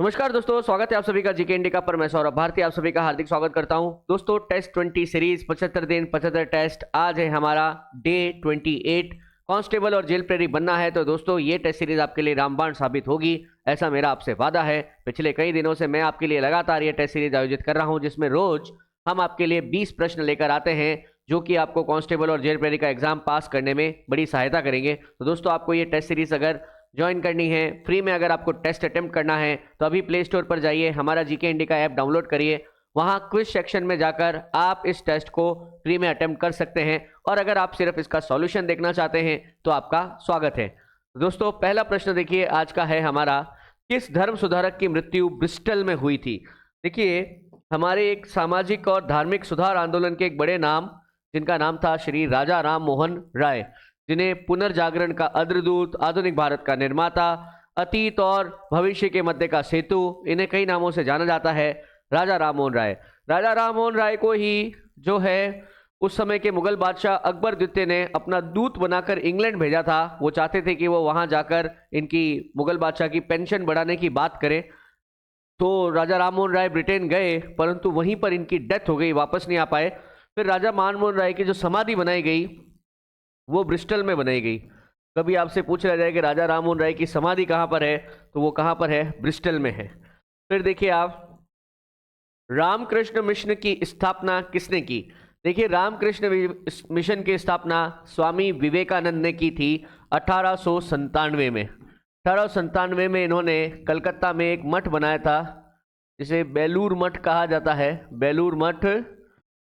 नमस्कार दोस्तों, स्वागत है आप सभी का जीके इंडिया पर। मैं सौरभ भारती आप सभी का हार्दिक स्वागत करता हूं। दोस्तों, टेस्ट 20 सीरीज 75 दिन 75 टेस्ट। आज है हमारा डे 28। कांस्टेबल और जेल प्रेरी बनना है तो दोस्तों ये टेस्ट सीरीज आपके लिए रामबाण साबित होगी, ऐसा मेरा आपसे वादा है। पिछले कई दिनों से मैं आपके लिए लगातार ये टेस्ट सीरीज आयोजित कर रहा हूं, जिसमें रोज हम आपके लिए 20 प्रश्न लेकर आते हैं जो कि आपको कांस्टेबल और जेल प्रेरी का एग्जाम पास करने में बड़ी सहायता करेंगे। तो दोस्तों, आपको ये टेस्ट सीरीज अगर ज्वाइन करनी है फ्री में, अगर आपको टेस्ट अटेम्प्ट करना है तो अभी प्ले स्टोर पर जाइए, हमारा जीके इंडिया ऐप डाउनलोड करिए। वहां क्विज सेक्शन में जाकर आप इस टेस्ट को फ्री में अटेम्प्ट कर सकते हैं। और अगर आप सिर्फ इसका सॉल्यूशन देखना चाहते हैं तो आपका स्वागत है। दोस्तों, पहला प्रश्न देखिए आज का है हमारा, किस धर्म सुधारक की मृत्यु ब्रिस्टल में हुई थी? देखिए, हमारे एक सामाजिक और धार्मिक सुधार आंदोलन के एक बड़े नाम, जिनका नाम था श्री राजा राम मोहन राय, जिन्हें पुनर्जागरण का अग्रदूत, आधुनिक भारत का निर्माता, अतीत और भविष्य के मध्य का सेतु, इन्हें कई नामों से जाना जाता है। राजा राम मोहन राय, राजा राम मोहन राय को ही जो है उस समय के मुगल बादशाह अकबर द्वितीय ने अपना दूत बनाकर इंग्लैंड भेजा था। वो चाहते थे कि वो वहां जाकर इनकी मुगल बादशाह की पेंशन बढ़ाने की बात करें। तो राजा राम मोहन राय ब्रिटेन गए, परंतु वहीं पर इनकी डेथ हो गई, वापस नहीं आ पाए। फिर राजा राममोहन राय की जो समाधि बनाई गई वो ब्रिस्टल में बनाई गई। कभी आपसे पूछा जाए कि राजा राममोहन राय की समाधि कहाँ पर है, तो वो कहाँ पर है? ब्रिस्टल में है। फिर देखिए आप, रामकृष्ण मिशन की स्थापना किसने की? देखिए, रामकृष्ण मिशन की स्थापना स्वामी विवेकानंद ने की थी 1897 में। 1897 में इन्होंने कलकत्ता में एक मठ बनाया था, जिसे बेलूर मठ कहा जाता है। बेलूर मठ,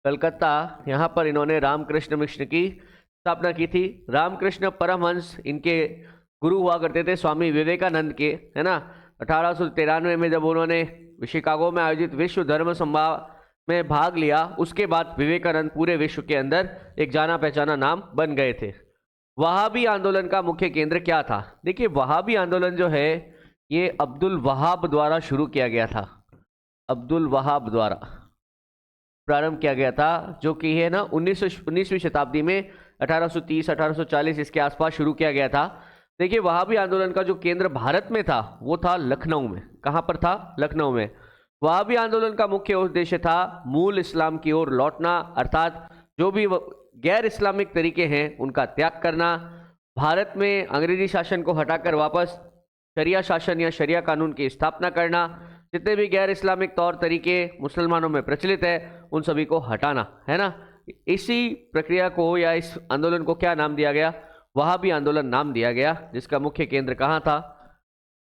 कलकत्ता, यहाँ पर इन्होंने रामकृष्ण मिशन की स्थापना की थी। रामकृष्ण परमहंस इनके गुरु हुआ करते थे, स्वामी विवेकानंद के, है ना। 1893 में जब उन्होंने शिकागो में आयोजित विश्व धर्म संवाद में भाग लिया, उसके बाद विवेकानंद पूरे विश्व के अंदर एक जाना पहचाना नाम बन गए थे। वहाबी आंदोलन का मुख्य केंद्र क्या था? देखिए, वहाबी आंदोलन जो है ये अब्दुल वहाब द्वारा शुरू किया गया था। अब्दुल वहाब द्वारा प्रारंभ किया गया था, जो कि है ना 19वीं शताब्दी में 1830 1840 इसके आसपास शुरू किया गया था। देखिए, वहाबी आंदोलन का जो केंद्र भारत में था वो था लखनऊ में। कहां पर था? लखनऊ में। वहाबी आंदोलन का मुख्य उद्देश्य था मूल इस्लाम की ओर लौटना, अर्थात जो भी गैर इस्लामिक तरीके हैं उनका त्याग करना, भारत में अंग्रेजी शासन को हटाकर वापस शरिया शासन या शरिया कानून की स्थापना करना, जितने भी गैर इस्लामिक तौर तरीके मुसलमानों में प्रचलित है उन सभी को हटाना, है ना। इसी प्रक्रिया को या इस आंदोलन को क्या नाम दिया गया? वहाबी आंदोलन नाम दिया गया, जिसका मुख्य केंद्र कहाँ था?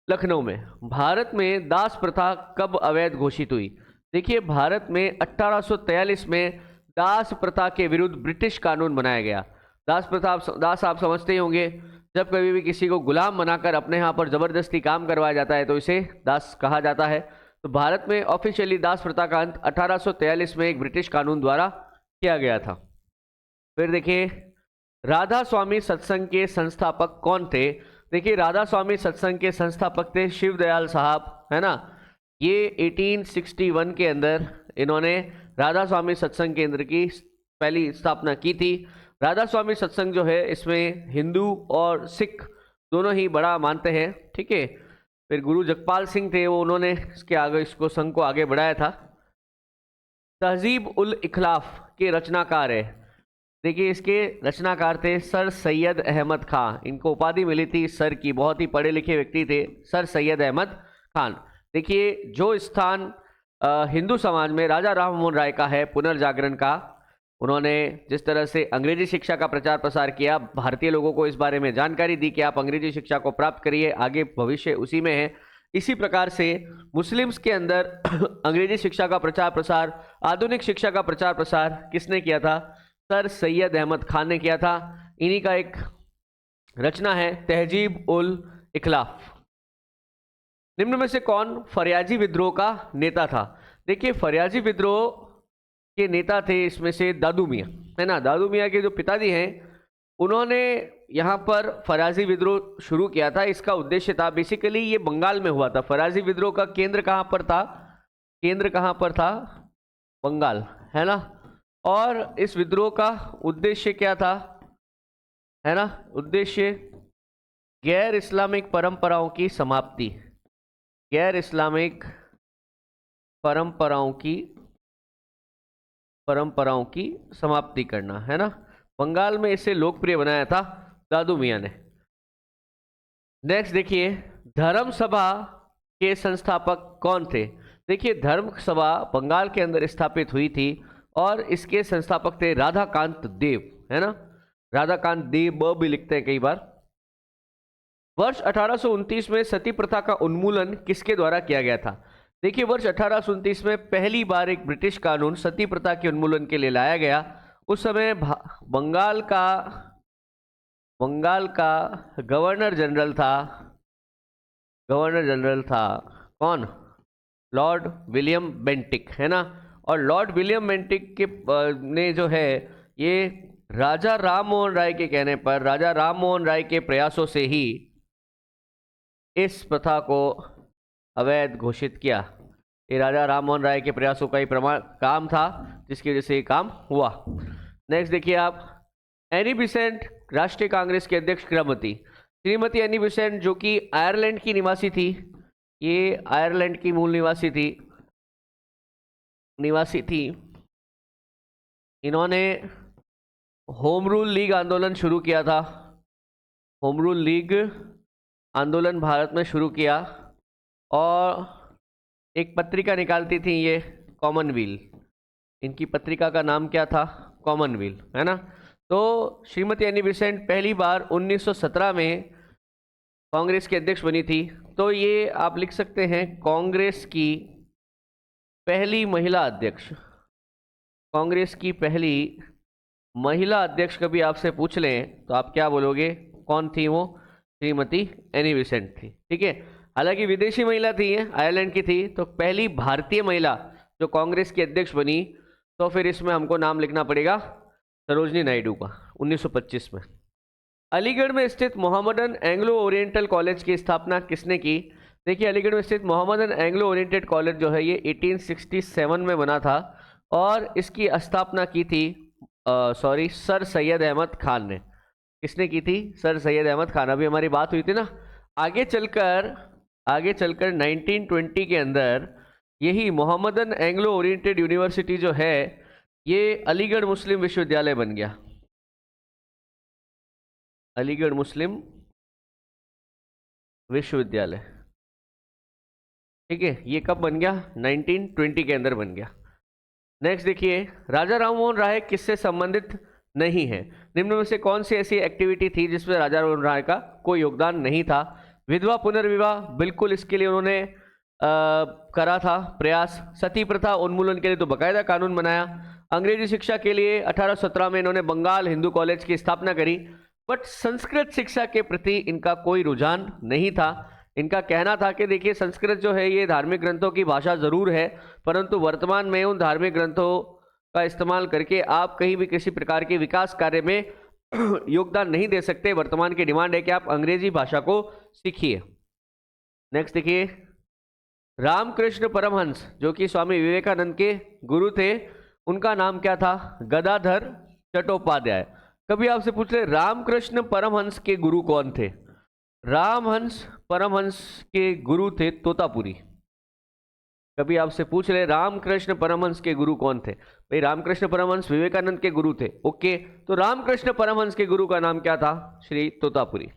लखनऊ में। भारत में दास प्रथा कब अवैध घोषित हुई? देखिए, भारत में 1843 में दास प्रथा के विरुद्ध ब्रिटिश कानून बनाया गया। दास प्रथा, दास आप समझते ही होंगे, जब कभी भी किसी को गुलाम बनाकर अपने यहाँ पर जबरदस्ती काम करवाया जाता है तो इसे दास कहा जाता है। तो भारत में ऑफिशियली दास प्रथा का अंत 1843 में एक ब्रिटिश कानून द्वारा किया गया था। फिर देखिए, राधा स्वामी सत्संग के संस्थापक कौन थे? देखिए, राधा स्वामी सत्संग के संस्थापक थे शिव दयाल साहब, है ना। ये 1861 के अंदर इन्होंने राधा स्वामी सत्संग केंद्र की पहली स्थापना की थी। राधा स्वामी सत्संग जो है इसमें हिंदू और सिख दोनों ही बड़ा मानते हैं, ठीक है। फिर गुरु जगपाल सिंह थे, वो उन्होंने इसके आगे इसको संघ को आगे बढ़ाया था। तहजीब उल इखलाफ के रचनाकार है। देखिए, इसके रचनाकार थे सर सैयद अहमद खान। इनको उपाधि मिली थी सर की, बहुत ही पढ़े लिखे व्यक्ति थे सर सैयद अहमद खान। देखिए, जो स्थान हिंदू समाज में राजा राममोहन राय का है पुनर्जागरण का, उन्होंने जिस तरह से अंग्रेजी शिक्षा का प्रचार प्रसार किया, भारतीय लोगों को इस बारे में जानकारी दी कि आप अंग्रेजी शिक्षा को प्राप्त करिए, आगे भविष्य उसी में है। इसी प्रकार से मुस्लिम्स के अंदर अंग्रेजी शिक्षा का प्रचार प्रसार, आधुनिक शिक्षा का प्रचार प्रसार किसने किया था? सर सैयद अहमद खान ने किया था। इन्हीं का एक रचना है तहजीब उल इखलाफ। निम्न में से कौन फरियाजी विद्रोह का नेता था? देखिए, फरियाजी विद्रोह के नेता थे इसमें से दादू मियाँ, है ना। दादू मियाँ के जो पिताजी हैं, उन्होंने यहाँ पर फराजी विद्रोह शुरू किया था। इसका उद्देश्य था, बेसिकली ये बंगाल में हुआ था। फराजी विद्रोह का केंद्र कहाँ पर था? केंद्र कहाँ पर था? बंगाल, है ना। और इस विद्रोह का उद्देश्य क्या था, है ना? उद्देश्य गैर इस्लामिक परंपराओं की समाप्ति। गैर इस्लामिक परंपराओं की समाप्ति करना, है ना। बंगाल में इसे लोकप्रिय बनाया था दादू मियां ने। नेक्स्ट देखिए, धर्म सभा के संस्थापक कौन थे। देखिए, धर्म सभा बंगाल के अंदर स्थापित हुई थी और इसके संस्थापक थे राधाकांत देव, है ना। राधाकांत देव भी लिखते हैं कई बार। वर्ष 1829 में सती प्रथा का उन्मूलन किसके द्वारा किया गया था। देखिए, वर्ष 1829 में पहली बार एक ब्रिटिश कानून सती प्रथा के उन्मूलन के लिए लाया गया। उस समय बंगाल का गवर्नर जनरल था कौन, लॉर्ड विलियम बेंटिक, है ना। और लॉर्ड विलियम बेंटिक के ने जो है ये राजा राम मोहन राय के कहने पर, राजा राम मोहन राय के प्रयासों से ही इस प्रथा को अवैध घोषित किया। ये राजा राम मोहन राय के प्रयासों का ही काम था जिसकी वजह से ये काम हुआ। नेक्स्ट देखिए आप, एनी बिसेंट राष्ट्रीय कांग्रेस के अध्यक्ष श्रीमती एनी बिसेंट जो कि आयरलैंड की निवासी थी, ये आयरलैंड की मूल निवासी थी। इन्होंने होम रूल लीग आंदोलन शुरू किया था। होम रूल लीग आंदोलन भारत में शुरू किया और एक पत्रिका निकालती थी ये कॉमनवेल्थ। इनकी पत्रिका का नाम क्या था, कॉमनवेल्थ, है ना। तो श्रीमती एनी बिसेंट पहली बार 1917 में कांग्रेस के अध्यक्ष बनी थी। तो ये आप लिख सकते हैं कांग्रेस की पहली महिला अध्यक्ष। कांग्रेस की पहली महिला अध्यक्ष कभी आपसे पूछ लें तो आप क्या बोलोगे, कौन थी वो, श्रीमती एनी बिसेंट थी, ठीक है। हालांकि विदेशी महिला थी, ये आयरलैंड की थी। तो पहली भारतीय महिला जो कांग्रेस की अध्यक्ष बनी, तो फिर इसमें हमको नाम लिखना पड़ेगा सरोजनी नायडू का, 1925 में। अलीगढ़ में स्थित मोहम्मदन एंग्लो ओरिएंटल कॉलेज की स्थापना किसने की। देखिए, अलीगढ़ में स्थित मोहम्मदन एंग्लो ओरिएंटेड कॉलेज जो है ये 1867 में बना था और इसकी स्थापना की थी सर सैयद अहमद खान ने। किसने की थी, सर सैयद अहमद खान। अभी हमारी बात हुई थी ना, आगे चलकर 1920 के अंदर यही मोहम्मदन एंग्लो ओरिएंटेड यूनिवर्सिटी जो है ये अलीगढ़ मुस्लिम विश्वविद्यालय बन गया। अलीगढ़ मुस्लिम विश्वविद्यालय, ठीक है। ये कब बन गया, 1920 के अंदर बन गया। नेक्स्ट देखिए, राजा राममोहन राय किससे संबंधित नहीं है। निम्न में से कौन सी ऐसी एक्टिविटी थी जिसमें राजा राममोहन राय का कोई योगदान नहीं था। विधवा पुनर्विवाह, बिल्कुल इसके लिए उन्होंने करा था प्रयास। सती प्रथा उन्मूलन के लिए तो बाकायदा कानून बनाया। अंग्रेजी शिक्षा के लिए 1817 में इन्होंने बंगाल हिंदू कॉलेज की स्थापना करी। बट संस्कृत शिक्षा के प्रति इनका कोई रुझान नहीं था। इनका कहना था कि देखिए, संस्कृत जो है ये धार्मिक ग्रंथों की भाषा जरूर है, परंतु वर्तमान में उन धार्मिक ग्रंथों का इस्तेमाल करके आप कहीं भी किसी प्रकार के विकास कार्य में योगदान नहीं दे सकते। वर्तमान की डिमांड है कि आप अंग्रेजी भाषा को सीखिए। नेक्स्ट देखिए, रामकृष्ण परमहंस जो कि स्वामी विवेकानंद के गुरु थे, उनका नाम क्या था, गदाधर चट्टोपाध्याय। कभी आपसे पूछ ले रामकृष्ण परमहंस के गुरु कौन थे। रामहंस परमहंस के गुरु थे तोतापुरी। कभी आपसे पूछ ले रामकृष्ण परमहंस के गुरु कौन थे, भाई रामकृष्ण परमहंस विवेकानंद के गुरु थे, ओके। तो रामकृष्ण परमहंस के गुरु का नाम क्या था, श्री तोतापुरी।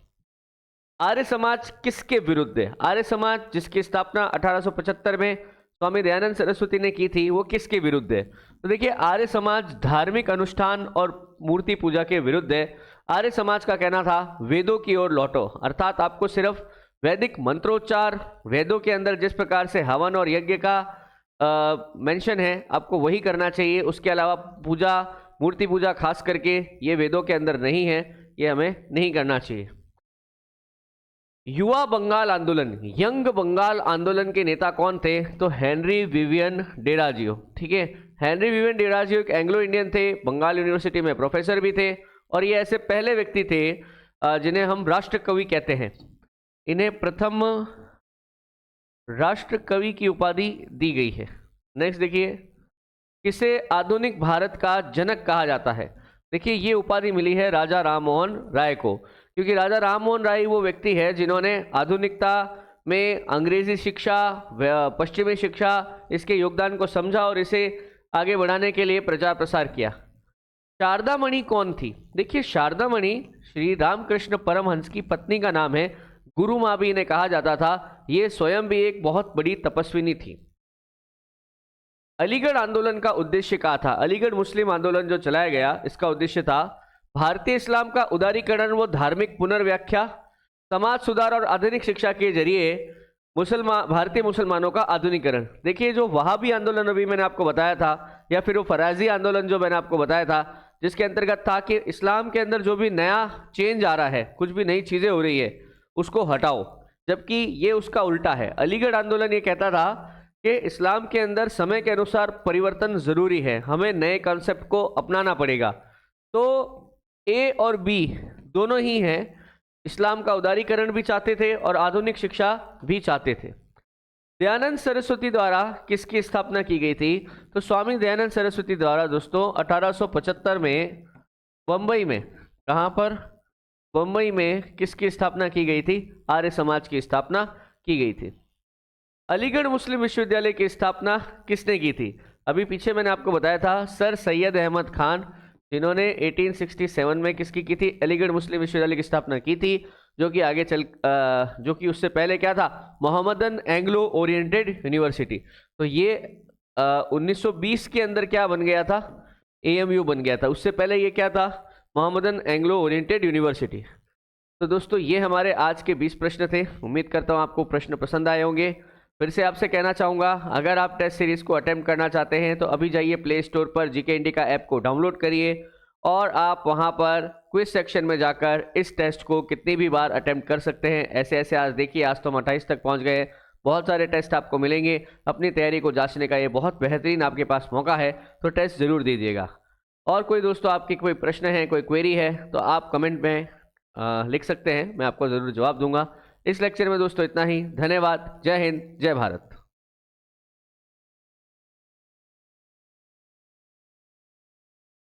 आर्य समाज किसके विरुद्ध है। आर्य समाज जिसकी स्थापना 1875 में स्वामी दयानंद सरस्वती ने की थी, वो किसके विरुद्ध है। तो देखिए, आर्य समाज धार्मिक अनुष्ठान और मूर्ति पूजा के विरुद्ध है। आर्य समाज का कहना था वेदों की ओर लौटो, अर्थात आपको सिर्फ वैदिक मंत्रोच्चार, वेदों के अंदर जिस प्रकार से हवन और यज्ञ का मेंशन है आपको वही करना चाहिए। उसके अलावा पूजा, मूर्ति पूजा खास करके ये वेदों के अंदर नहीं है, ये हमें नहीं करना चाहिए। युवा बंगाल आंदोलन, यंग बंगाल आंदोलन के नेता कौन थे, तो हेनरी विवियन डेराजियो, ठीक है। हेनरी विवियन डेराजियो एक एंग्लो इंडियन थे, बंगाल यूनिवर्सिटी में प्रोफेसर भी थे और ये ऐसे पहले व्यक्ति थे जिन्हें हम राष्ट्र कवि कहते हैं। इन्हें प्रथम राष्ट्र कवि की उपाधि दी गई है। नेक्स्ट देखिए, किसे आधुनिक भारत का जनक कहा जाता है। देखिए, ये उपाधि मिली है राजा राममोहन राय को, क्योंकि राजा राममोहन राय वो व्यक्ति है जिन्होंने आधुनिकता में अंग्रेजी शिक्षा, पश्चिमी शिक्षा, इसके योगदान को समझा और इसे आगे बढ़ाने के लिए प्रचार प्रसार किया। शारदा मणि कौन थी? देखिए, शारदा मणि श्री रामकृष्ण परमहंस की पत्नी का नाम है। गुरु माँ भी इन्हें कहा जाता था। ये स्वयं भी एक बहुत बड़ी तपस्विनी थी। अलीगढ़ आंदोलन का उद्देश्य क्या था? अलीगढ़ मुस्लिम आंदोलन जो चलाया गया, इसका उद्देश्य था भारतीय इस्लाम का उदारीकरण व धार्मिक पुनर्व्याख्या, समाज सुधार और आधुनिक शिक्षा के जरिए भारतीय मुसलमानों का आधुनिकरण। देखिए, जो वहाबी आंदोलन अभी मैंने आपको बताया था, या फिर वो फराजी आंदोलन जो मैंने आपको बताया था, जिसके अंतर्गत था कि इस्लाम के अंदर जो भी नया चेंज आ रहा है, कुछ भी नई चीजें हो रही है, उसको हटाओ, जबकि ये उसका उल्टा है। अलीगढ़ आंदोलन ये कहता था कि इस्लाम के अंदर समय के अनुसार परिवर्तन जरूरी है, हमें नए कॉन्सेप्ट को अपनाना पड़ेगा। तो ए और बी दोनों ही हैं, इस्लाम का उदारीकरण भी चाहते थे और आधुनिक शिक्षा भी चाहते थे। दयानंद सरस्वती द्वारा किसकी स्थापना की गई थी? तो स्वामी दयानंद सरस्वती द्वारा दोस्तों 1875 में बम्बई में, कहां पर? बम्बई में किसकी स्थापना की गई थी? आर्य समाज की स्थापना की गई थी। अलीगढ़ मुस्लिम विश्वविद्यालय की स्थापना किसने की थी? अभी पीछे मैंने आपको बताया था, सर सैयद अहमद खान, जिन्होंने 1867 में किसकी की थी? अलीगढ़ मुस्लिम विश्वविद्यालय की स्थापना की थी, जो कि आगे जो कि उससे पहले क्या था? Mohammedan Anglo oriented university. तो ये 1920 के अंदर क्या बन गया था? AMU बन गया था। उससे पहले ये क्या था? Mohammedan Anglo oriented university. तो दोस्तों, ये हमारे आज के 20 प्रश्न थे। उम्मीद करता हूँ आपको प्रश्न पसंद आए होंगे। फिर से आपसे कहना चाहूँगा, अगर आप टेस्ट सीरीज को अटेम्प्ट करना चाहते हैं तो अभी जाइए प्ले स्टोर पर जीके इंडिया ऐप को डाउनलोड करिए और आप वहां पर क्विज सेक्शन में जाकर इस टेस्ट को कितनी भी बार अटेम्प्ट कर सकते हैं। ऐसे ऐसे आज देखिए, आज तो हम 28 तक पहुंच गए। बहुत सारे टेस्ट आपको मिलेंगे। अपनी तैयारी को जांचने का ये बहुत बेहतरीन आपके पास मौका है, तो टेस्ट जरूर दीजिएगा। और कोई दोस्तों आपके कोई प्रश्न है, कोई क्वेरी है, तो आप कमेंट में लिख सकते हैं, मैं आपको ज़रूर जवाब दूंगा। इस लेक्चर में दोस्तों इतना ही। धन्यवाद। जय हिंद, जय भारत।